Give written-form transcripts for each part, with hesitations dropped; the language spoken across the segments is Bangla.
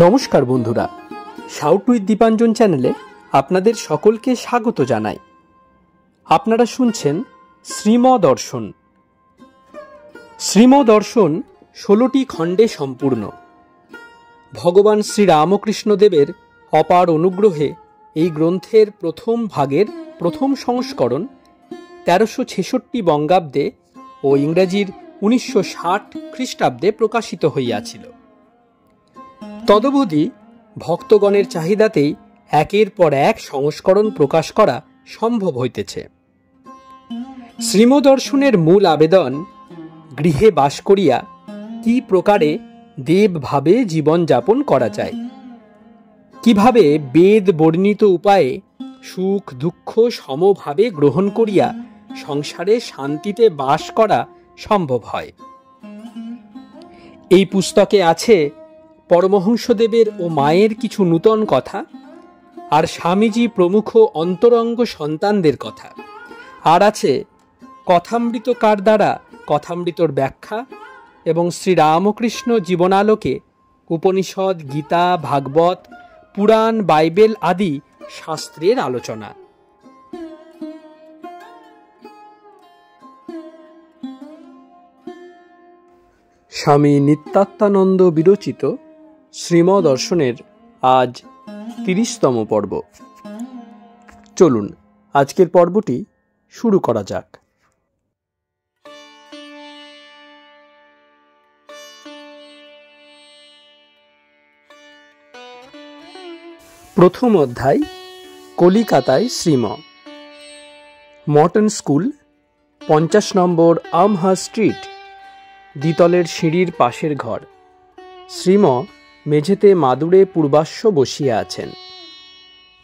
নমস্কার বন্ধুরা, শাউট উইথ দীপাঞ্জন চ্যানেলে আপনাদের সকলকে স্বাগত জানাই। আপনারা শুনছেন শ্রীমদর্শন। শ্রীমদর্শন 16টি খণ্ডে সম্পূর্ণ। ভগবান শ্রীরামকৃষ্ণদেবের অপার অনুগ্রহে এই গ্রন্থের প্রথম ভাগের প্রথম সংস্করণ 1366 বঙ্গাব্দে ও ইংরেজির 1960 খ্রিস্টাব্দে প্রকাশিত হইয়াছিল। তদবধি ভক্তগণের চাহিদাতেই একের পর এক সংস্করণ প্রকাশ করা সম্ভব হইতেছে। শ্রীমদর্শনের মূল আবেদন, গৃহে বাস করিয়া কি প্রকারে দেবভাবে জীবনযাপন করা যায়, কিভাবে বেদ বর্ণিত উপায়ে সুখ দুঃখ সমভাবে গ্রহণ করিয়া সংসারে শান্তিতে বাস করা সম্ভব হয়। এই পুস্তকে আছে পরমহংসদেবের ও মায়ের কিছু নূতন কথা, আর স্বামীজি প্রমুখ অন্তরঙ্গ সন্তানদের কথা, আর আছে কথামৃতকার দ্বারা কথামৃতর ব্যাখ্যা এবং শ্রীরামকৃষ্ণ জীবনালোকে উপনিষদ, গীতা, ভাগবত, পুরাণ, বাইবেল আদি শাস্ত্রের আলোচনা। স্বামী নিত্যাত্মানন্দ বিরচিত শ্রীমদর্শনের আজ 30তম পর্ব। চলুন আজকের পর্বটি শুরু করা যাক। প্রথম অধ্যায়, কলিকাতায় শ্রীম। মর্টন স্কুল, 50 নম্বর আমহার্স্ট স্ট্রিট, দ্বিতলের সিঁড়ির পাশের ঘর। শ্রীম মেঝেতে মাদুরে পূর্বাশ্ব বসিয়া আছেন।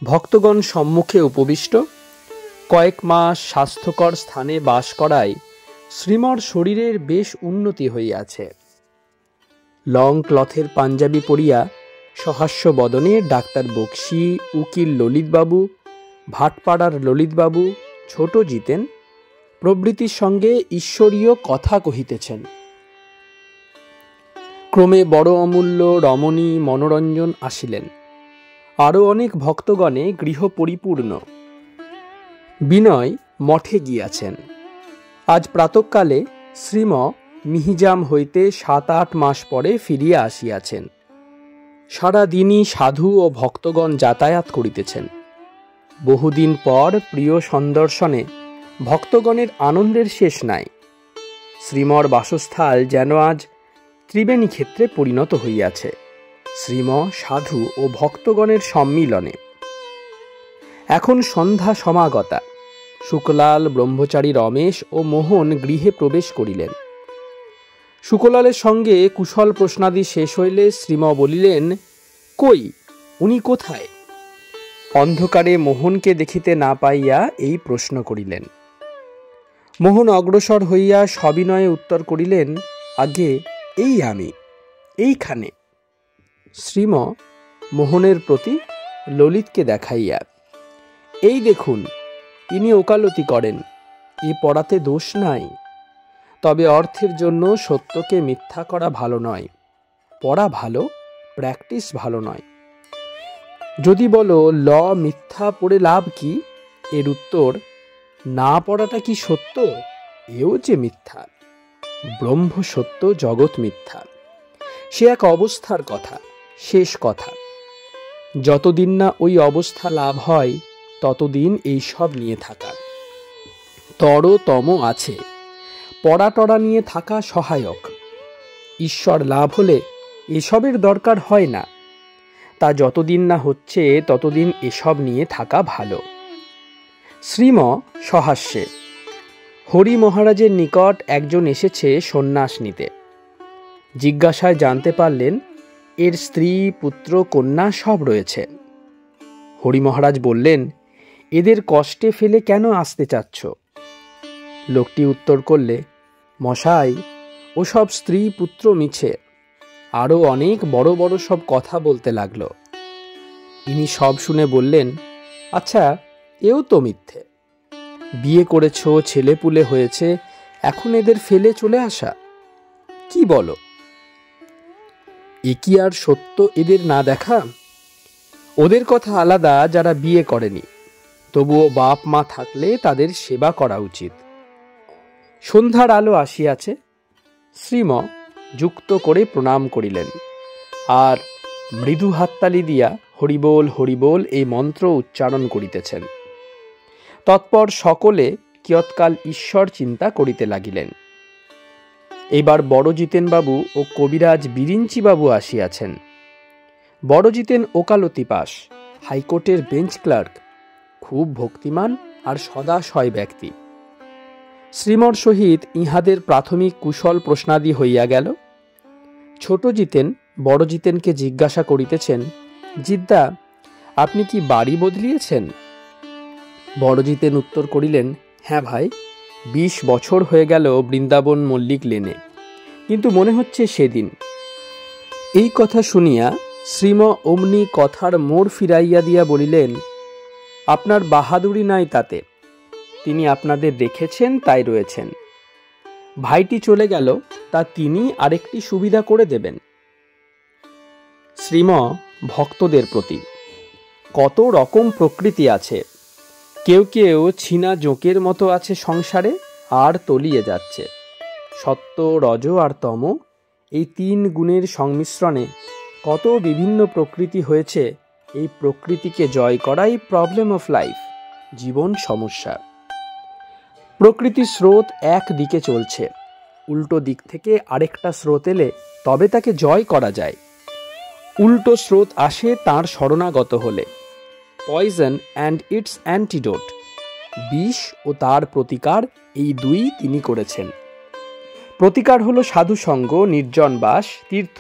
ভক্তগণ সম্মুখে উপবিষ্ট। কয়েক মাস স্বাস্থ্যকর স্থানে বাস করায় শ্রীমর শরীরের বেশ উন্নতি হইয়াছে। লং ক্লথের পাঞ্জাবি পরিয়া সহাস্য বদনে ডাক্তার বক্সি, উকিল ললিতবাবু, ভাটপাড়ার ললিতবাবু, ছোট জিতেন প্রভৃতির সঙ্গে ঈশ্বরীয় কথা কহিতেছেন। ক্রমে বড় অমূল্য, রমণী, মনোরঞ্জন আসিলেন। আরও অনেক ভক্তগণে গৃহ পরিপূর্ণ। বিনয় মঠে গিয়াছেন। আজ প্রাতঃকালে শ্রীম মিহিজাম হইতে 7-8 মাস পরে ফিরিয়া আসিয়াছেন। সারাদিনই সাধু ও ভক্তগণ যাতায়াত করিতেছেন। বহুদিন পর প্রিয় সন্দর্শনে ভক্তগণের আনন্দের শেষ নাই। শ্রীমর বাসস্থান যেন আজ ত্রিবেণী ক্ষেত্রে পরিণত হইয়াছে, শ্রীম, সাধু ও ভক্তগণের সম্মিলনে। এখন সন্ধ্যা সমাগতা। শুকলাল, ব্রহ্মচারী রমেশ ও মোহন গৃহে প্রবেশ করিলেন। শুকলালের সঙ্গে কুশল প্রশ্নাদি শেষ হইলে শ্রীম বলিলেন, কই, উনি কোথায়? অন্ধকারে মোহনকে দেখিতে না পাইয়া এই প্রশ্ন করিলেন। মোহন অগ্রসর হইয়া সবিনয়ে উত্তর করিলেন, আগে এই আমি, এইখানে। শ্রীম মোহনের প্রতি ললিতকে দেখাইয়া, এই দেখুন, ইনি ওকালতি করেন, এ পড়াতে দোষ নাই। তবে অর্থের জন্য সত্যকে মিথ্যা করা ভালো নয়। পড়া ভালো, প্র্যাকটিস ভালো নয়। যদি বলো ল মিথ্যা পড়ে লাভ কি, এর উত্তর, না পড়াটা কি সত্য? এও যে মিথ্যা। ব্রহ্ম সত্য, জগৎ মিথ্যা। সে এক অবস্থার কথা, শেষ কথা। যতদিন না ওই অবস্থা লাভ হয় ততদিন এইসব নিয়ে থাকা। তম আছে, পড়া টড়া নিয়ে থাকা সহায়ক। ঈশ্বর লাভ হলে এসবের দরকার হয় না। তা যতদিন না হচ্ছে ততদিন এসব নিয়ে থাকা ভালো। শ্রীম সহাস্যে, হরি মহারাজের নিকট একজন এসেছে সন্ন্যাস নিতে। জিজ্ঞাসায় জানতে পারলেন এর স্ত্রী, পুত্র, কন্যা সব রয়েছে। হরি মহারাজ বললেন, এদের কষ্টে ফেলে কেন আসতে চাচ্ছ? লোকটি উত্তর করলে, মশাই, ওসব স্ত্রী পুত্র মিছে। আরও অনেক বড় বড় সব কথা বলতে লাগলো। ইনি সব শুনে বললেন, আচ্ছা, এও তো মিথ্যে। বিয়ে করেছ, ছেলেপুলে হয়েছে, এখন এদের ফেলে চলে আসা, কি বলো? এ কি আর সত্য এদের না দেখা? ওদের কথা আলাদা যারা বিয়ে করেনি, তবুও বাপ মা থাকলে তাদের সেবা করা উচিত। সন্ধ্যার আলো আসিয়াছে। শ্রীম যুক্ত করে প্রণাম করিলেন, আর মৃদু হাততালি দিয়া হরিবোল হরিবোল এই মন্ত্র উচ্চারণ করিতেছেন। তৎপর সকলে কিয়ৎকাল ঈশ্বর চিন্তা করিতে লাগিলেন। এইবার বড় জিতেনবাবু ও কবিরাজ বিরিঞ্চিবাবু আসিয়াছেন। বড় জিতেন ওকালতি পাস, হাইকোর্টের বেঞ্চ ক্লার্ক, খুব ভক্তিমান আর সদাশয় ব্যক্তি। শ্রীমর সহিত ইহাদের প্রাথমিক কুশল প্রশ্নাদি হইয়া গেল। ছোট জিতেন বড় জিতেনকে জিজ্ঞাসা করিতেছেন, জিদ্দা, আপনি কি বাড়ি বদলিয়েছেন? বড় জিতেন উত্তর করিলেন, হ্যাঁ ভাই, 20 বছর হয়ে গেল বৃন্দাবন মল্লিক লেনে, কিন্তু মনে হচ্ছে সেদিন। এই কথা শুনিয়া শ্রীম অমনি কথার মোড় ফিরাইয়া দিয়া বলিলেন, আপনার বাহাদুরি নাই তাতে, তিনি আপনাদের রেখেছেন তাই রয়েছেন। ভাইটি চলে গেল, তা তিনি আরেকটি সুবিধা করে দেবেন। শ্রীম ভক্তদের প্রতি। কত রকম প্রকৃতি আছে, কেউ কেউ ছিনা জোঁকের মতো আছে সংসারে, আর তলিয়ে যাচ্ছে। সত্য, রজ আর তম, এই 3 গুণের সংমিশ্রণে কত বিভিন্ন প্রকৃতি হয়েছে। এই প্রকৃতিকে জয় করাই প্রবলেম অফ লাইফ, জীবন সমস্যা। প্রকৃতির স্রোত এক দিকে চলছে, উল্টো দিক থেকে আরেকটা স্রোত এলে তবে তাকে জয় করা যায়। উল্টো স্রোত আসে তার শরণাগত হলে। পয়জন অ্যান্ড ইটস অ্যান্টিডোট, বিষ ও তার প্রতিকার, এই 2 তিনি করেছেন। প্রতিকার হলো সাধুসঙ্গ, নির্জনবাস, তীর্থ,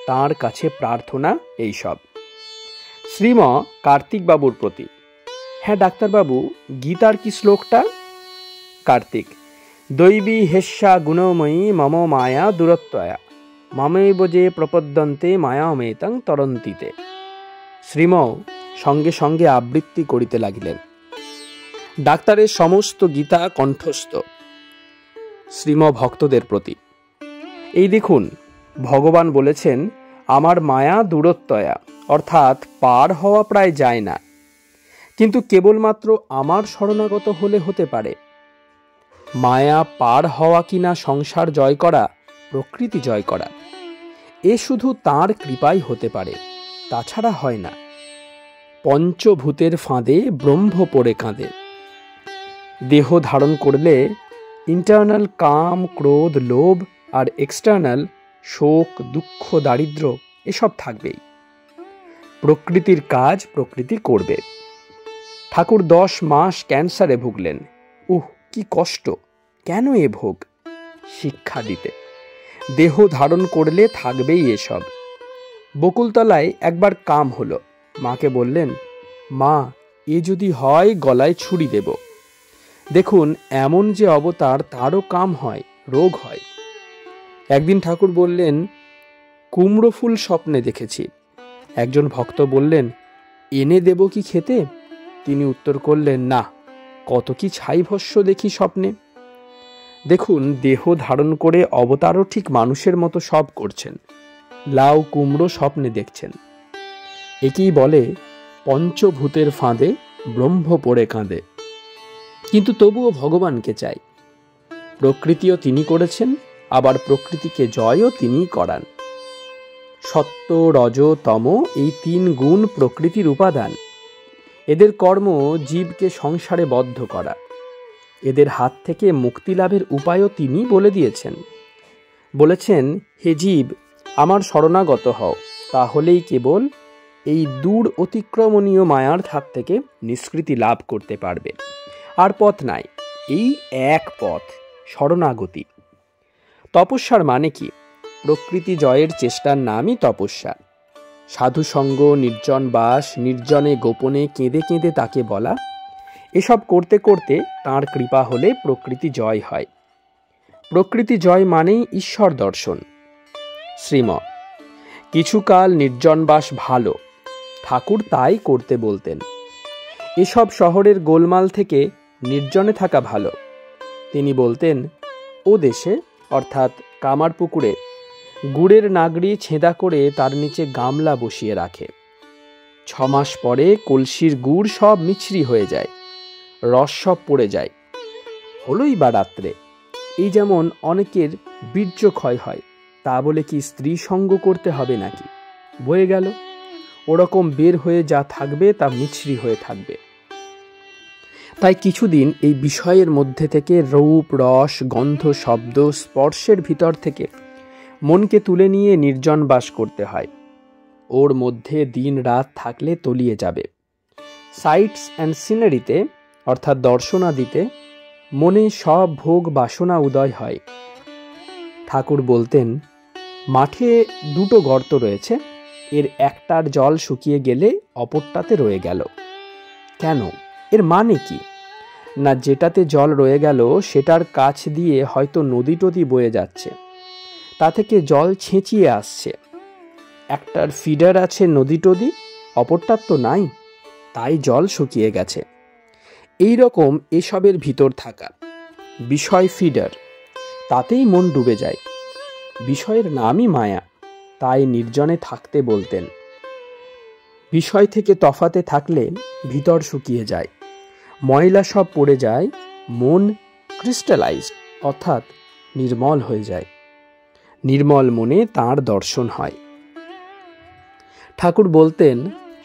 তাঁর কাছে প্রার্থনা, এইসব। শ্রীম কার্তিকবাবুর প্রতি। হ্যাঁ ডাক্তারবাবু, গীতার কি শ্লোকটা? কার্তিক, দৈবী হেস্যা গুণময়ী মম মায়া দূরত্বয়া মামেব যে প্রপদ্যন্তে মায়ামেতং তরন্তিতে। শ্রীম সঙ্গে সঙ্গে আবৃত্তি করিতে লাগিলেন। ডাক্তারের সমস্ত গীতা কণ্ঠস্থ। শ্রীম ভক্তদের প্রতি। এই দেখুন, ভগবান বলেছেন, আমার মায়া দূরত্বয়া, অর্থাৎ পার হওয়া প্রায় যায় না, কিন্তু কেবলমাত্র আমার শরণাগত হলে হতে পারে। মায়া পার হওয়া কিনা সংসার জয় করা, প্রকৃতি জয় করা, এ শুধু তাঁর কৃপাই হতে পারে, তাছাড়া হয় না। পঞ্চভূতের ফাঁদে ব্রহ্ম পড়ে কাঁদে। দেহ ধারণ করলে ইন্টারনাল কাম, ক্রোধ, লোভ, আর এক্সটার্নাল শোক, দুঃখ, দারিদ্র, এসব থাকবেই। প্রকৃতির কাজ প্রকৃতি করবে। ঠাকুর 10 মাস ক্যান্সারে ভুগলেন। কি কষ্ট! কেন এ ভোগ? শিক্ষা দিতে। দেহ ধারণ করলে থাকবেই এসব। বকুলতলায় একবার কাম হলো। মাকে বললেন, মা, এ যদি হয় গলায় ছুরি দেব। দেখুন, এমন যে অবতার, তারও কাম হয়, রোগ হয়। একদিন ঠাকুর বললেন, কুমড়ো ফুল স্বপ্নে দেখেছি। একজন ভক্ত বললেন, এনে দেব কি খেতে? তিনি উত্তর করলেন, না, কত কি ছাই ভস্য দেখি স্বপ্নে। দেখুন, দেহ ধারণ করে অবতারও ঠিক মানুষের মতো সব করছেন। লাউ কুমড়ো স্বপ্নে দেখছেন। একেই বলে পঞ্চভূতের ফাঁদে ব্রহ্ম পড়ে কাঁদে। কিন্তু তবুও ভগবানকে চাই। প্রকৃতিও তিনি করেছেন, আবার প্রকৃতিকে জয়ও তিনিই করান। সত্য, রজ, তম, এই 3 গুণ প্রকৃতির উপাদান। এদের কর্ম জীবকে সংসারে বদ্ধ করা। এদের হাত থেকে মুক্তি লাভের উপায়ও তিনি বলে দিয়েছেন। বলেছেন, হে জীব, আমার শরণাগত হও, তাহলেই কেবল এই দূর অতিক্রমণীয় মায়ার হাত থেকে নিষ্কৃতি লাভ করতে পারবে। আর পথ নাই, এই এক পথ, শরণাগতি। তপস্যার মানে কি? প্রকৃতি জয়ের চেষ্টার নামই তপস্যা। সাধুসঙ্গ, নির্জন বাস, নির্জনে গোপনে কেঁদে কেঁদে তাকে বলা, এসব করতে করতে তাঁর কৃপা হলে প্রকৃতি জয় হয়। প্রকৃতি জয় মানেই ঈশ্বর দর্শন। শ্রীম কিছুকাল নির্জনবাস ভালো, ঠাকুর তাই করতে বলতেন। এসব শহরের গোলমাল থেকে নির্জনে থাকা ভালো। তিনি বলতেন, ও দেশে, অর্থাৎ কামারপুকুরে, গুড়ের নাগড়ি ছেঁদা করে তার নিচে গামলা বসিয়ে রাখে। 6 মাস পরে কলসির গুড় সব মিছরি হয়ে যায়, রস সব পড়ে যায়। হলোই বা রাত্রে। এই যেমন অনেকের বীর্য ক্ষয় হয়, তা বলে কি স্ত্রী সঙ্গ করতে হবে নাকি? বয়ে গেল। ওরকম বের হয়ে যা থাকবে তা মিছরি হয়ে থাকবে। তাই কিছুদিন এই বিষয়ের মধ্যে থেকে রূপ, রস, গন্ধ, শব্দ, স্পর্শের ভিতর থেকে মনকে তুলে নিয়ে নির্জন বাস করতে হয়। ওর মধ্যে দিন রাত থাকলে তলিয়ে যাবে। সাইটস অ্যান্ড সিনারিতে অর্থাৎ দর্শনাদিতে মনে সব ভোগ বাসনা উদয় হয়। ঠাকুর বলতেন, মাঠে 2টো গর্ত রয়েছে, এর একটার জল শুকিয়ে গেলে অপরটাতে রয়ে গেল। কেন? এর মানে কি? না, যেটাতে জল রয়ে গেল সেটার কাছ দিয়ে হয়তো নদী টদি বয়ে যাচ্ছে, তা থেকে জল ছেঁচিয়ে আসছে। একটার ফিডার আছে নদী টদি, অপরটার তো নাই, তাই জল শুকিয়ে গেছে। এই রকম এসবের ভিতর থাকা বিষয় ফিডার, তাতেই মন ডুবে যায়। বিষয়ের নামই মায়া, তাই নির্জনে থাকতে বলতেন। বিষয় থেকে তফাতে থাকলে ভিতর শুকিয়ে যায়, ময়লা সব পড়ে যায়, মন ক্রিস্টালাইজড অর্থাৎ নির্মল হয়ে যায়। নির্মল মনে তাঁর দর্শন হয়। ঠাকুর বলতেন,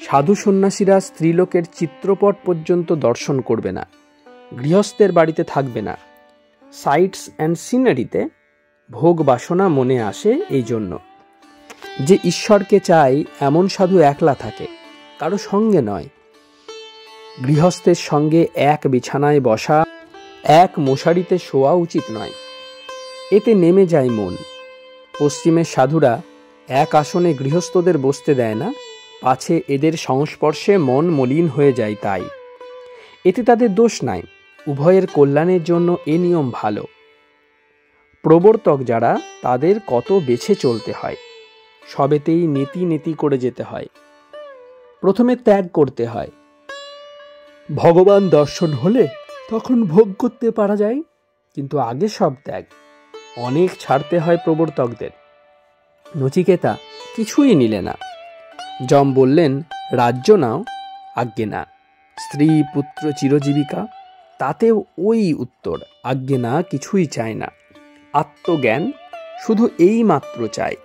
সাধু সন্ন্যাসীরা স্ত্রীলোকের চিত্রপট পর্যন্ত দর্শন করবে না, গৃহস্থের বাড়িতে থাকবে না। সাইটস অ্যান্ড সিনারিতে ভোগ বাসনা মনে আসে এই জন্য। যে ঈশ্বরকে চাই এমন সাধু একলা থাকে, কারো সঙ্গে নয়। গৃহস্থের সঙ্গে এক বিছানায় বসা, এক মশারিতে শোয়া উচিত নয়। এতে নেমে যায় মন। পশ্চিমের সাধুরা এক আসনে গৃহস্থদের বসতে দেয় না, পাছে এদের সংস্পর্শে মন মলিন হয়ে যায়। তাই এতে তাদের দোষ নাই, উভয়ের কল্যাণের জন্য এ নিয়ম ভালো। প্রবর্তক যারা, তাদের কত বেছে চলতে হয়, সবেতেই নীতি নীতি করে যেতে হয়। প্রথমে ত্যাগ করতে হয়, ভগবান দর্শন হলে তখন ভোগ করতে পারা যায়, কিন্তু আগে সব ত্যাগ। অনেক ছাড়তে হয় প্রবর্তকদের। নচিকেতা কিছুই নিলে না। যম বললেন, রাজ্য নাও, আজ্ঞে না। স্ত্রী পুত্র চিরজীবিকা, তাতেও ওই উত্তর, আজ্ঞে না, কিছুই চায় না। আত্মজ্ঞান শুধু এই মাত্র চায়।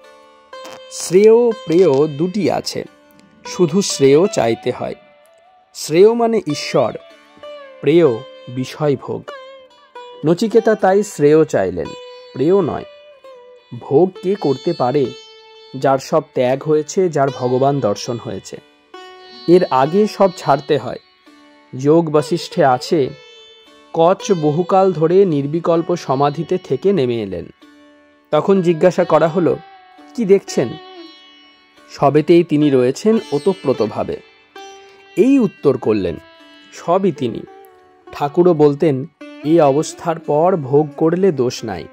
শ্রেয় প্রেয় 2টি আছে, শুধু শ্রেয় চাইতে হয়। শ্রেয় মানে ঈশ্বর, প্রেয় বিষয় ভোগ। নচিকেতা তাই শ্রেয় চাইলেন, প্রেয় নয়। ভোগ কে করতে পারে? যার সব ত্যাগ হয়েছে, যার ভগবান দর্শন হয়েছে। এর আগে সব ছাড়তে হয়। যোগ বশিষ্ঠে আছে, কচ বহুকাল ধরে নির্বিকল্প সমাধিতে থেকে নেমে এলেন। তখন জিজ্ঞাসা করা হলো, কি দেখছেন? সবেতেই তিনি রয়েছেন ওতপ্রোতভাবে। এই উত্তর করলেন, সবই তিনি। ঠাকুরও বলতেন, এই অবস্থার পর ভোগ করলে দোষ নাই,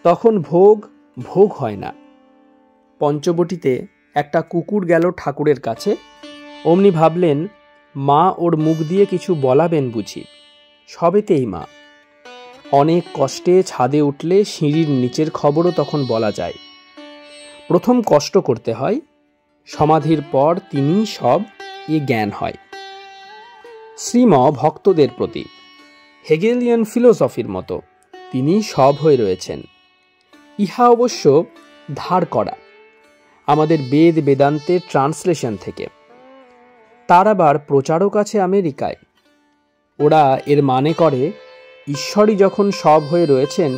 তখন ভোগ ভোগ হয় না। পঞ্চবটিতে একটা কুকুর গেল ঠাকুরের কাছে। অমনি ভাবলেন, মা ওর মুখ দিয়ে কিছু বলাবেন বুঝি। সবেতেই মা। অনেক কষ্টে ছাদে উঠলে সিঁড়ির নিচের খবরও তখন বলা যায়। প্রথম কষ্ট করতে হয়, সমাধির পর তিনি সব, এ জ্ঞান হয়। শ্রীম ভক্তদের প্রতি হেগেলিয়ান ফিলোসফির মতো তিনি সব হয়ে রয়েছেন। ইহা অবশ্য ধার করা আমাদের বেদ বেদান্তের ট্রান্সলেশন থেকে। তার আবার প্রচারক আছে আমেরিকায়। ওরা এর মানে করে, ঈশ্বরই যখন সব হয়ে রয়েছেন,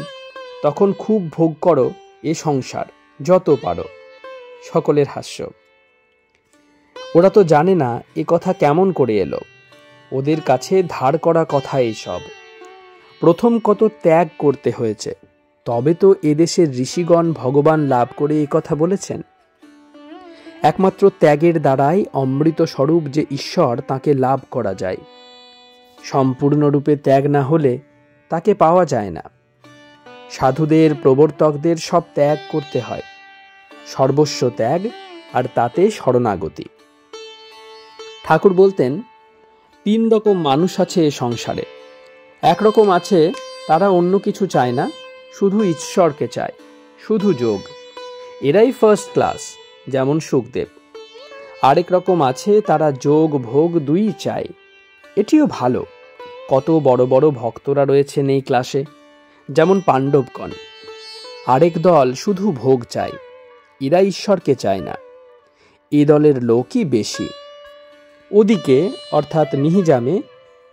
তখন খুব ভোগ করো এ সংসার, যত পারো। সকলের হাস্য। ওরা তো জানে না এ কথা কেমন করে এলো। ওদের কাছে ধার করা কথা এইসব। প্রথম কত ত্যাগ করতে হয়েছে, তবে তো এদেশের ঋষিগণ ভগবান লাভ করে এ কথা বলেছেন। একমাত্র ত্যাগের দ্বারাই অমৃত স্বরূপ যে ঈশ্বর, তাকে লাভ করা যায়। সম্পূর্ণরূপে ত্যাগ না হলে তাকে পাওয়া যায় না। সাধুদের, প্রবর্তকদের সব ত্যাগ করতে হয়, সর্বস্ব ত্যাগ, আর তাতে শরণাগতি। ঠাকুর বলতেন, 3 রকম মানুষ আছে এ সংসারে। একরকম আছে, তারা অন্য কিছু চায় না, শুধু ঈশ্বরকে চায়, শুধু যোগ। এরাই ফার্স্ট ক্লাস, যেমন সুখদেব। আরেক রকম আছে, তারা যোগ ভোগ দুই চায়, এটিও ভালো। কত বড় বড় ভক্তরা রয়েছেন এই ক্লাসে, যেমন পাণ্ডবগণ। আরেক দল শুধু ভোগ চায়, এরা ঈশ্বরকে চায় না। এ দলের লোকই বেশি। ওদিকে অর্থাৎ নিহিজামে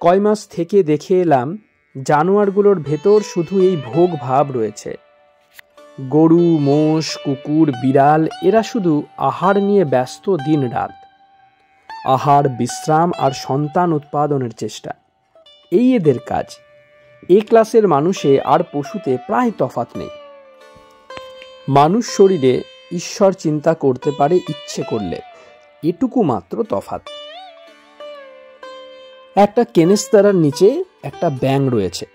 কয় মাস থেকে দেখে এলাম জানোয়ারগুলোর ভেতর শুধু এই ভোগ ভাব রয়েছে। গরু, মোষ, কুকুর, বিড়াল এরা শুধু আহার নিয়ে ব্যস্ত দিন রাত। আহার, বিশ্রাম আর সন্তান উৎপাদনের চেষ্টা, এই এদের কাজ। এ ক্লাসের মানুষে আর পশুতে প্রায় তফাৎ নেই। মানুষ শরীরে ঈশ্বর চিন্তা করতে পারে ইচ্ছে করলে, এটুকু মাত্র তফাৎ। একটা কেনেস্তারার নিচে একটা ব্যাঙ রয়েছে।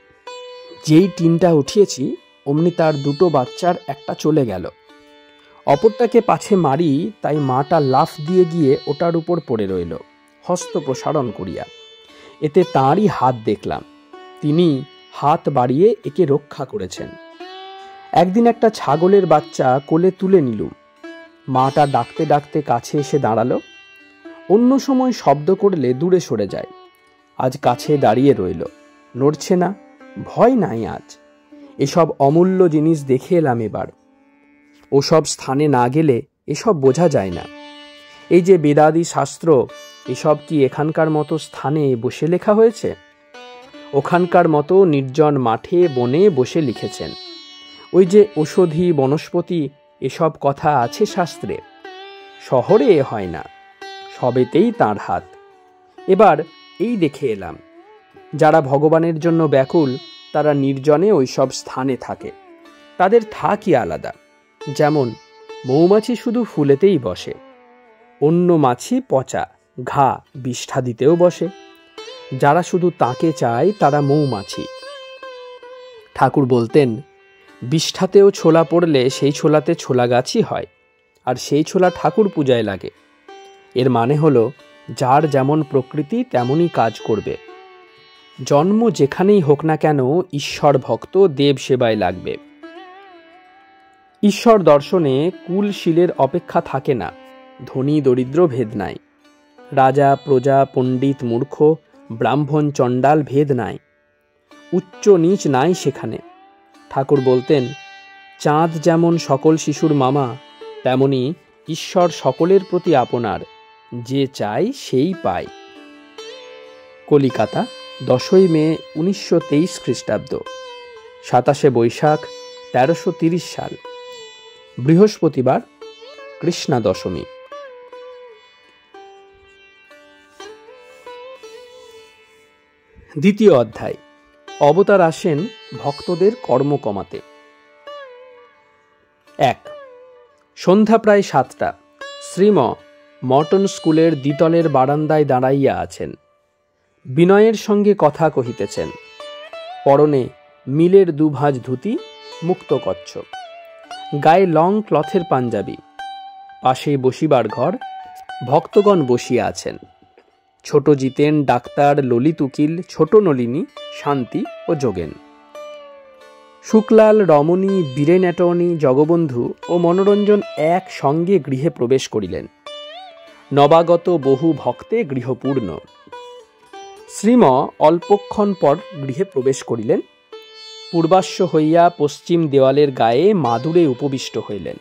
যেই টিনটা উঠিয়েছি অমনি তার দুটো বাচ্চার একটা চলে গেল। অপরটাকে পাছে মারি, তাই মাটা লাফ দিয়ে গিয়ে ওটার উপর পড়ে রইল হস্ত প্রসারণ করিয়া। এতে তাঁরই হাত দেখলাম, তিনি হাত বাড়িয়ে একে রক্ষা করেছেন। একদিন একটা ছাগলের বাচ্চা কোলে তুলে নিলুম। মাটা ডাকতে ডাকতে কাছে এসে দাঁড়ালো। অন্য সময় শব্দ করলে দূরে সরে যায়, আজ কাছে দাঁড়িয়ে রইল, নড়ছে না, ভয় নাই আজ। এসব অমূল্য জিনিস দেখে এলাম এবার। ওসব স্থানে না গেলে এসব বোঝা যায় না। এই যে বেদাদি শাস্ত্র, এসব কি এখানকার মতো স্থানে বসে লেখা হয়েছে? ওখানকার মতো নির্জন মাঠে বনে বসে লিখেছেন। ওই যে ঔষধি বনস্পতি, এসব কথা আছে শাস্ত্রে। শহরে এ হয় না, সবেতেই তাঁর হাত। এবার এই দেখে এলাম, যারা ভগবানের জন্য ব্যাকুল তারা নির্জনে ওইসব স্থানে থাকে। তাদের থাকই আলাদা। যেমন মৌমাছি শুধু ফুলেতেই বসে, অন্য মাছি পচা, ঘা, বিষ্ঠা দিতেও বসে। যারা শুধু তাকে চায় তারা মৌমাছি। ঠাকুর বলতেন, বিষ্ঠাতেও ছোলা পড়লে সেই ছোলাতে ছোলা গাছই হয়, আর সেই ছোলা ঠাকুর পূজায় লাগে। এর মানে হলো, যার যেমন প্রকৃতি তেমনই কাজ করবে। জন্ম যেখানেই হোক না কেন ঈশ্বর ভক্ত দেব সেবায় লাগবে। ঈশ্বর দর্শনে কুল শিলের অপেক্ষা থাকে না, ধনী দরিদ্র ভেদ নাই, রাজা প্রজা পণ্ডিত মূর্খ ব্রাহ্মণ চণ্ডাল ভেদ নাই, উচ্চ নীচ নাই সেখানে। ঠাকুর বলতেন, চাঁদ যেমন সকল শিশুর মামা, তেমনি ঈশ্বর সকলের প্রতি আপনার, যে চায় সেই পায়। কলিকাতা, 10ই মে 1923 খ্রিস্টাব্দ, 27শে বৈশাখ 1330 সাল, বৃহস্পতিবার, কৃষ্ণা দশমী। দ্বিতীয় অধ্যায়। অবতার আসেন ভক্তদের কর্ম কমাতে। 1। সন্ধ্যা প্রায় 7টা। শ্রীম মর্টন স্কুলের দ্বিতলের বারান্দায় দাঁড়াইয়া আছেন। বিনয়ের সঙ্গে কথা কহিতেছেন। পরনে মিলের দুভাঁজ ধুতি, মুক্ত কচ্ছপ, গায়ে লং ক্লথের পাঞ্জাবি। পাশেই বসিবার ঘর, ভক্তগণ বসিয়া আছেন। ছোট জিতেন, ডাক্তার, ললিত উকিল, ছোট নলিনী, শান্তি ও যোগেন। শুক্লাল, রমণী, বীরেন অ্যাটর্নি, জগবন্ধু ও মনোরঞ্জন এক সঙ্গে গৃহে প্রবেশ করিলেন। নবাগত বহু ভক্তে গৃহপূর্ণ। শ্রীম অল্পক্ষণ পর গৃহে প্রবেশ করিলেন। পূর্বাশ্ব হইয়া পশ্চিম দেওয়ালের গায়ে মাদুরে উপবিষ্ট হইলেন।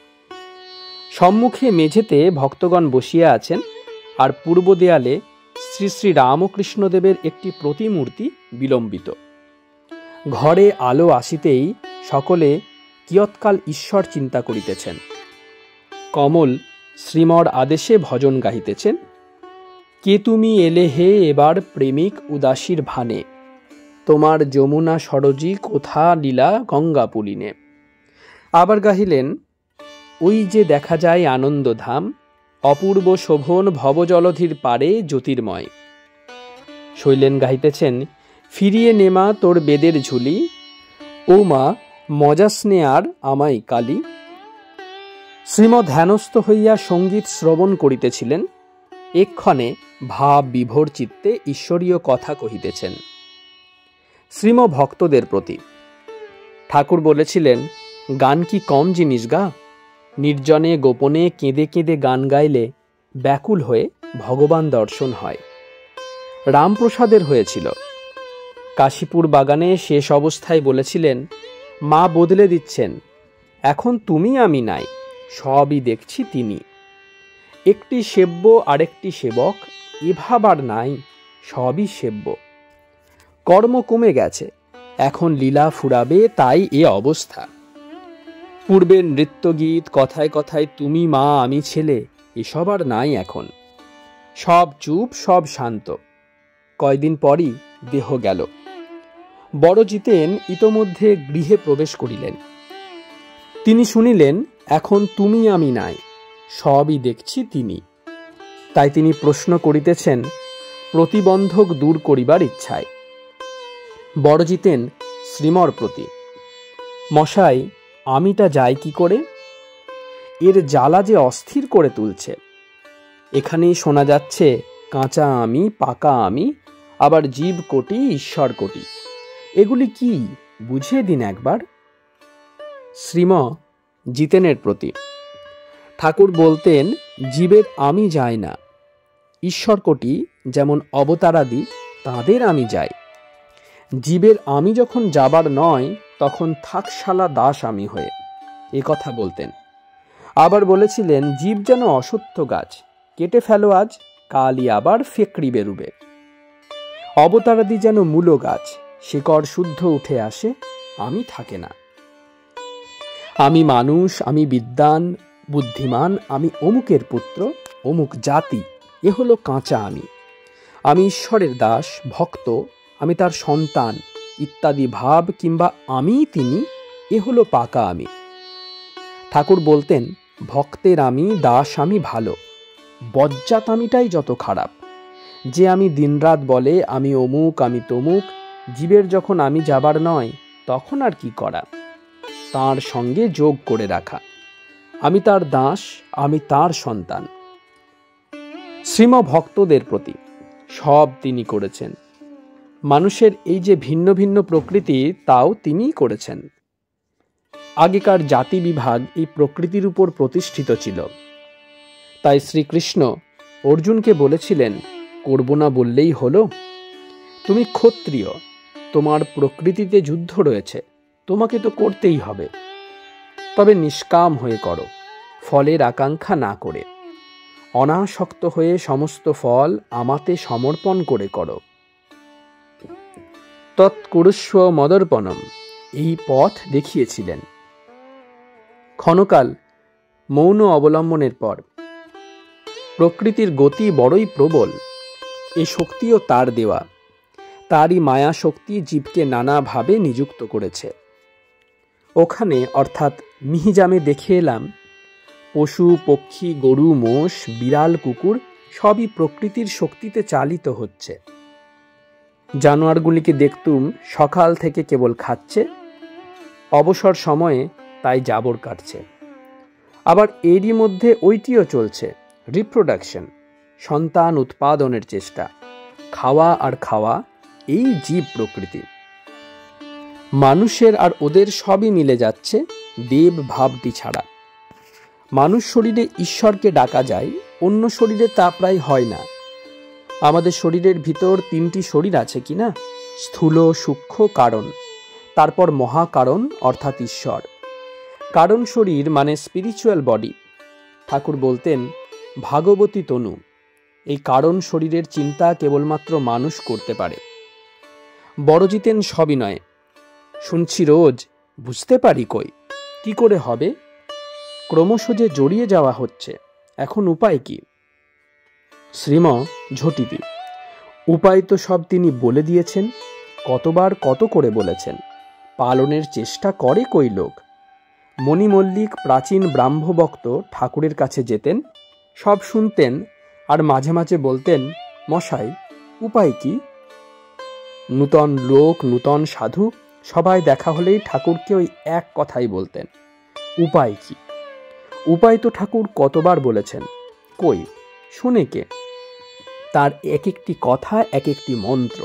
সম্মুখে মেঝেতে ভক্তগণ বসিয়া আছেন, আর পূর্ব দেয়ালে শ্রী শ্রী রামকৃষ্ণদেবের একটি প্রতিমূর্তি বিলম্বিত। ঘরে আলো আসিতেই সকলে কিয়ৎকাল ঈশ্বর চিন্তা করিতেছেন। কমল শ্রীমর আদেশে ভজন গাহিতেছেন। কে তুমি এলে হে এবার প্রেমিক উদাসীর ভানে, তোমার যমুনা সরজি কোথা লীলা গঙ্গা পুলিনে। আবার গাহিলেন, ওই যে দেখা যায় আনন্দধাম, অপূর্ব শোভন ভবজলধির পারে জ্যোতির্ময়। শৈলেন গাহিতেছেন, ফিরিয়ে নেমা তোর বেদের ঝুলি, ও মা মজাস্নে আর আমায় কালী। শ্রীম ধ্যানস্থ হইয়া সঙ্গীত শ্রবণ করিতেছিলেন। এক্ষণে ভাব বিভোর চিত্তে ঈশ্বরীয় কথা কহিতেছেন। শ্রীম ভক্তদের প্রতি। ঠাকুর বলেছিলেন, গান কি কম জিনিস গা? নির্জনে গোপনে কেঁদে কেঁদে গান গাইলে ব্যাকুল হয়ে ভগবান দর্শন হয়। রামপ্রসাদের হয়েছিল। কাশীপুর বাগানে শেষ অবস্থায় বলেছিলেন, মা বদলে দিচ্ছেন, এখন তুমি আমি নাই, সবই দেখছি তিনি। একটি সেব্য আরেকটি সেবক, এভাব আর নাই, সবই সেব্য। কর্ম কমে গেছে, এখন লীলা ফুরাবে, তাই এ অবস্থা। পূর্বের নৃত্যগীত, কথায় কথায় তুমি মা আমি ছেলে, এসব আর নাই এখন। সব চুপ, সব শান্ত। কয়দিন পরই দেহ গেল। বড় জিতেন ইতোমধ্যে গৃহে প্রবেশ করিলেন। তিনি শুনিলেন, এখন তুমি আমি নাই, সবই দেখছি তিনি। তাই তিনি প্রশ্ন করিতেছেন প্রতিবন্ধক দূর করিবার ইচ্ছায়। বড় জিতেন শ্রীমর প্রতি, মশাই, আমিটা যাই কি করে? এর জ্বালা যে অস্থির করে তুলছে। এখানেই শোনা যাচ্ছে কাঁচা আমি, পাকা আমি, আবার জীব কোটি, ঈশ্বর কোটি। এগুলি কি বুঝিয়ে দিন একবার। শ্রীম জিতেনের প্রতি, ঠাকুর বলতেন, জীবের আমি যাই না, ঈশ্বর কোটি যেমন অবতারাদি তাদের আমি যাই। জীবের আমি যখন যাবার নয়, তখন থাকশালা দাস আমি হয়ে, এ কথা বলতেন। আবার বলেছিলেন, জীব যেন অসত্য গাছ, কেটে ফেলো আজ, কালই আবার ফেকড়ি বেরুবে। অবতারাদি যেন মূল গাছ, শিকড় শুদ্ধ উঠে আসে, আমি থাকে না। আমি মানুষ, আমি বিদ্বান বুদ্ধিমান, আমি অমুকের পুত্র, অমুক জাতি, এ হলো কাঁচা আমি। আমি ঈশ্বরের দাস, ভক্ত, আমি তার সন্তান ইত্যাদি ভাব কিংবা আমি তিনি, এ হলো পাকা আমি। ঠাকুর বলতেন, ভক্তের আমি, দাস আমি ভালো, বজ্জাত আমিটাই যত খারাপ। যে আমি দিনরাত বলে আমি অমুক আমি তমুক, জীবের যখন আমি যাবার নয়, তখন আর কি করা? তার সঙ্গে যোগ করে রাখা। আমি তার দাস, আমি তার সন্তান। শ্রীম ভক্তদের প্রতি, সব তিনি করেছেন। মানুষের এই যে ভিন্ন ভিন্ন প্রকৃতি, তাও তিনিই করেছেন। আগেকার জাতি বিভাগ এই প্রকৃতির উপর প্রতিষ্ঠিত ছিল। তাই শ্রীকৃষ্ণ অর্জুনকে বলেছিলেন, করব না বললেই হলো? তুমি ক্ষত্রিয়, তোমার প্রকৃতিতে যুদ্ধ রয়েছে, তোমাকে তো করতেই হবে। তবে নিষ্কাম হয়ে করো, ফলের আকাঙ্ক্ষা না করে। অনাসক্ত হয়ে সমস্ত ফল আমাতে সমর্পণ করে করো। তৎকুরুষ্ব মদর্পণম, এই পথ দেখিয়েছিলেন। ক্ষণকাল মৌন অবলম্বনের পর, প্রকৃতির গতি বড়ই প্রবল, এ শক্তিও তার দেওয়া। তারই মায়া শক্তি জীবকে নানাভাবে নিযুক্ত করেছে। ওখানে অর্থাৎ মিহিজামে দেখে এলাম, পশু পক্ষী গরু মোষ বিড়াল কুকুর সবই প্রকৃতির শক্তিতে চালিত হচ্ছে। জানোয়ারগুলিকে দেখতুম সকাল থেকে কেবল খাচ্ছে, অবসর সময়ে তাই জাবর কাটছে। আবার এরই মধ্যে ওইটিও চলছে, রিপ্রোডাকশন, সন্তান উৎপাদনের চেষ্টা। খাওয়া আর খাওয়া, এই জীব প্রকৃতি। মানুষের আর ওদের সবই মিলে যাচ্ছে দেব ভাবটি ছাড়া। মানুষ শরীরে ঈশ্বরকে ডাকা যায়, অন্য শরীরে তা প্রায় হয় না। আমাদের শরীরের ভিতর তিনটি শরীর আছে কিনা, স্থূল সূক্ষ্ম কারণ, তারপর মহাকারণ অর্থাৎ ঈশ্বর। কারণ শরীর মানে স্পিরিচুয়াল বডি। ঠাকুর বলতেন, ভাগবতী তনু, এই কারণ শরীরের চিন্তা কেবলমাত্র মানুষ করতে পারে। বড় জিতেন সবই নয়, শুনছি রোজ, বুঝতে পারি কই, কি করে হবে? ক্রমশ যে জড়িয়ে যাওয়া হচ্ছে, এখন উপায় কি? শ্রীম ঝটিতি, উপায় তো সব তিনি বলে দিয়েছেন। কতবার কত করে বলেছেন, পালনের চেষ্টা করে কই লোক। মণি মল্লিক প্রাচীন ব্রাহ্মভক্ত ঠাকুরের কাছে যেতেন, সব শুনতেন, আর মাঝে মাঝে বলতেন, মশাই উপায় কি? নূতন লোক নূতন সাধু সবাই দেখা হলেই ঠাকুরকে ওই এক কথাই বলতেন, উপায় কি? উপায় তো ঠাকুর কতবার বলেছেন, কই শুনে কে? তার এক একটি কথা এক একটি মন্ত্র।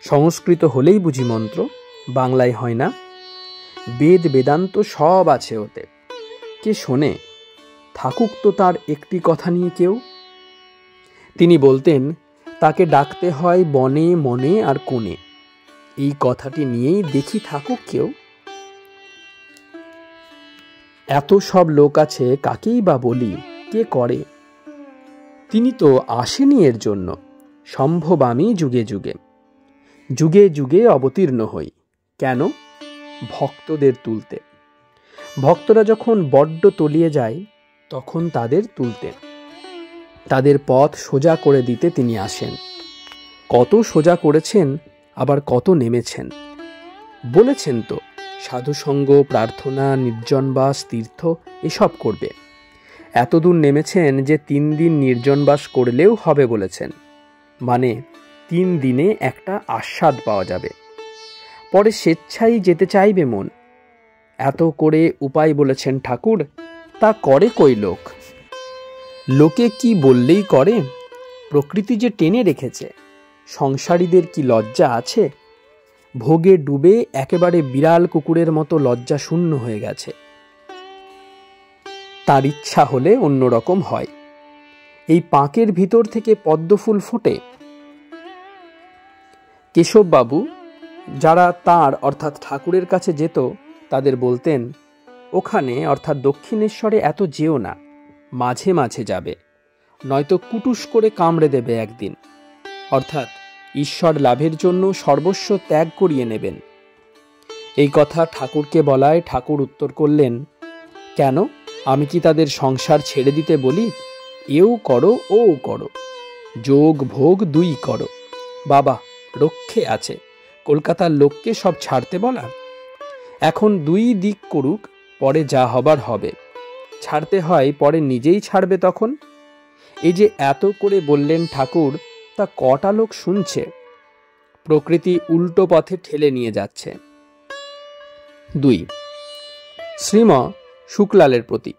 সংস্কৃত হলেই বুঝি মন্ত্র, বাংলায় হয় না? বেদ বেদান্ত সব আছে ওতে, কে শোনে? থাকুক তো তার একটি কথা নিয়ে কেউ। তিনি বলতেন, তাকে ডাকতে হয় বনে মনে আর কোণে, এই কথাটি নিয়েই দেখি থাকুক কেউ। এত সব লোক আছে, কাকেই বা বলি, কে করে? তিনি তো আসেনি এর জন্য, সম্ভব আমি যুগে যুগে যুগে যুগে অবতীর্ণ হই। কেন? ভক্তদের তুলতে। ভক্তরা যখন বড্ড তলিয়ে যায়, তখন তাদের তুলতে, তাদের পথ সোজা করে দিতে তিনি আসেন। কত সোজা করেছেন, আবার কত নেমেছেন। বলেছেন তো সাধুসঙ্গ, প্রার্থনা, নির্জনবাস, তীর্থ এসব করবে। এতদূর নেমেছেন যে 3 দিন নির্জনবাস করলেও হবে বলেছেন, মানে 3 দিনে একটা আস্বাদ পাওয়া যাবে, পরে স্বেচ্ছায় যেতে চাইবে মন। এত করে উপায় বলেছেন ঠাকুর, তা করে কই লোক? লোকে কি বললেই করে? প্রকৃতি যে টেনে রেখেছে, সংসারীদের কি লজ্জা আছে? ভোগে ডুবে একেবারে বিড়াল কুকুরের মতো লজ্জা শূন্য হয়ে গেছে। তার ইচ্ছা হলে অন্যরকম হয়। এই পাঁকের ভিতর থেকে পদ্মফুল ফোটে। কেশববাবু যারা তাঁর অর্থাৎ ঠাকুরের কাছে যেত, তাদের বলতেন, ওখানে অর্থাৎ দক্ষিণেশ্বরে এত যেও না, মাঝে মাঝে যাবে, নয়তো কুটুস করে কামড়ে দেবে একদিন। অর্থাৎ ঈশ্বর লাভের জন্য সর্বস্ব ত্যাগ করিয়ে নেবেন। এই কথা ঠাকুরকে বলায় ঠাকুর উত্তর করলেন, কেন, আমি কি তাদের সংসার ছেড়ে দিতে বলি? এও করো ও করো, যোগ ভোগ 2 করো, বাবা রক্ষে আছে। কলকাতার লোককে সব ছাড়তে বলা? এখন 2 দিক করুক, পরে যা হবার হবে। ছাড়তে হয় পরে নিজেই ছাড়বে তখন। এই যে এত করে বললেন ঠাকুর, তা কটা লোক শুনছে? প্রকৃতি উল্টো পথে ঠেলে নিয়ে যাচ্ছে। 2. শ্রীম শুকলালের প্রতি।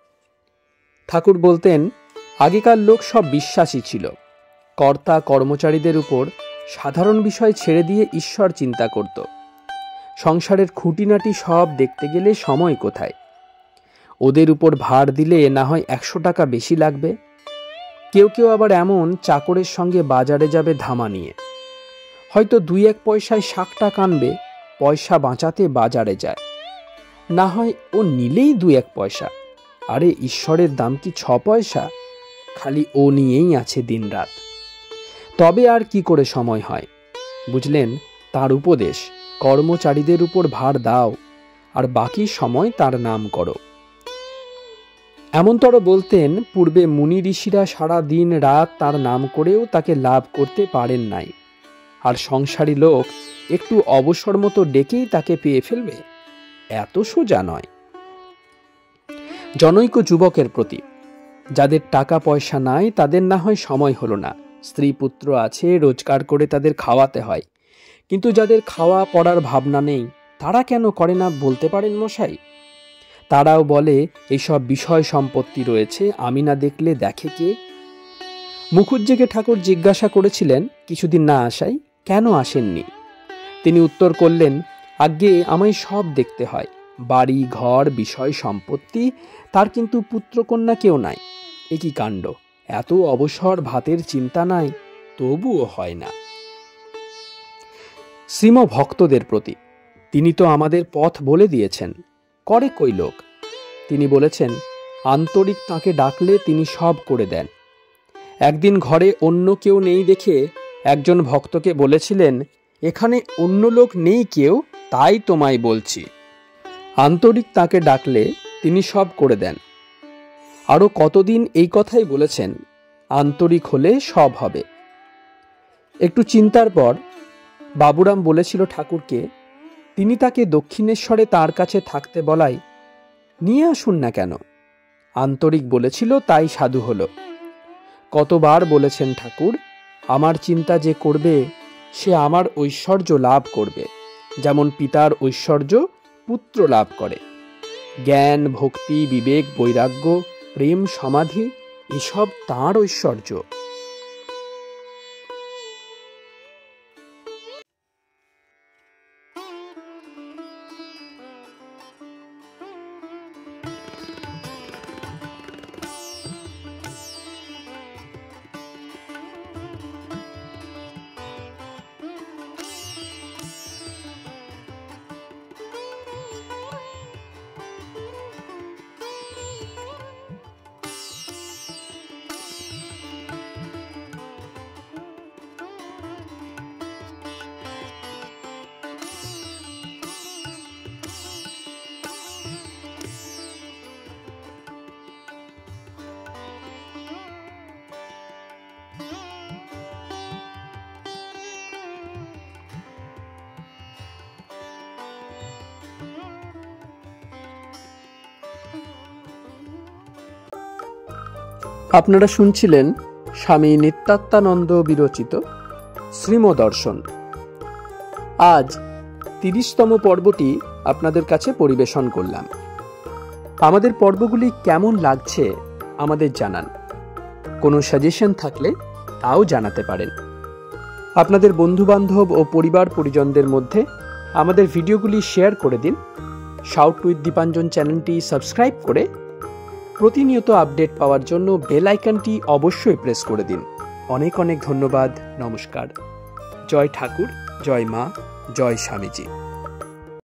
ঠাকুর বলতেন, আগেকার লোক সব বিশ্বাসী ছিল। কর্তা কর্মচারীদের উপর সাধারণ বিষয় ছেড়ে দিয়ে ঈশ্বর চিন্তা করত। সংসারের খুঁটিনাটি সব দেখতে গেলে সময় কোথায়? ওদের উপর ভার দিলে না হয় 100 টাকা বেশি লাগবে। কেউ কেউ আবার এমন চাকরের সঙ্গে বাজারে যাবে ধামা নিয়ে, হয়তো 2-1 পয়সায় শাকটা কানবে, পয়সা বাঁচাতে বাজারে যায়। না হয় ও নিলেই 2-1 পয়সা। আরে ঈশ্বরের দাম কি 6 পয়সা? খালি ও নিয়েই আছে দিনরাত। তবে আর কি করে সময় হয়? বুঝলেন, তার উপদেশ, কর্মচারীদের উপর ভার দাও, আর বাকি সময় তার নাম করো। এমনতর বলতেন, পূর্বে মুনি ঋষিরা সারা দিন রাত তার নাম করেও তাকে লাভ করতে পারেন নাই, আর সংসারী লোক একটু অবসর মতো ডেকেই তাকে পেয়ে ফেলবে? এত সোজা নয়। জনৈক যুবকের প্রতি। যাদের টাকা পয়সা নাই, তাদের না হয় সময় হলো না, স্ত্রী পুত্র আছে, রোজগার করে তাদের খাওয়াতে হয়, কিন্তু যাদের খাওয়া পড়ার ভাবনা নেই, তারা কেন করে না বলতে পারেন মশাই? তারাও বলে, এইসব বিষয় সম্পত্তি রয়েছে, আমি না দেখলে দেখে কে? মুখুজ্জেকে ঠাকুর জিজ্ঞাসা করেছিলেন কিছুদিন না আসাই, কেন আসেননি? তিনি উত্তর করলেন, আজ্ঞে আমায় সব দেখতে হয়, বাড়ি ঘর বিষয় সম্পত্তি, তার কিন্তু পুত্রকন্যা কেউ নাই। এ কি কাণ্ড! এত অবসর ভাতের চিন্তা নাই, তবুও হয় না। শ্রীম ভক্তদের প্রতি। তিনি তো আমাদের পথ বলে দিয়েছেন, করে কই লোক? তিনি বলেছেন, আন্তরিক তাকে ডাকলে তিনি সব করে দেন। একদিন ঘরে অন্য কেউ নেই দেখে একজন ভক্তকে বলেছিলেন, এখানে অন্য লোক নেই কেউ, তাই তোমায় বলছি। আন্তরিক তাকে ডাকলে তিনি সব করে দেন। আরও কতদিন এই কথাই বলেছেন, আন্তরিক হলে সব হবে। একটু চিন্তার পর বাবুরাম বলেছিল ঠাকুরকে, তিনি তাকে দক্ষিণেশ্বরে তার কাছে থাকতে বলায় নিয়ে আসুন না কেন? আন্তরিক বলেছিল, তাই সাধু হলো। কতবার বলেছেন ঠাকুর, আমার চিন্তা যে করবে সে আমার ঐশ্বর্য লাভ করবে, যেমন পিতার ঐশ্বর্য পুত্র লাভ করে। জ্ঞান ভক্তি বিবেক বৈরাগ্য প্রেম সমাধি এসব তাঁর ঐশ্বর্য। আপনারা শুনছিলেন স্বামী নিত্যাত্মানন্দ বিরচিত শ্রীমদর্শন। আজ ৩০তম পর্বটি আপনাদের কাছে পরিবেশন করলাম। আমাদের পর্বগুলি কেমন লাগছে আমাদের জানান। কোনো সাজেশন থাকলে তাও জানাতে পারেন। আপনাদের বন্ধুবান্ধব ও পরিবার পরিজনদের মধ্যে আমাদের ভিডিওগুলি শেয়ার করে দিন। শাউট উইথ দীপাঞ্জন চ্যানেলটি সাবস্ক্রাইব করে প্রতিনিয়ত আপডেট পাওয়ার জন্য বেল আইকনটি অবশ্যই প্রেস করে দিন। অনেক অনেক ধন্যবাদ। নমস্কার। জয় ঠাকুর, জয় মা, জয় স্বামীজি।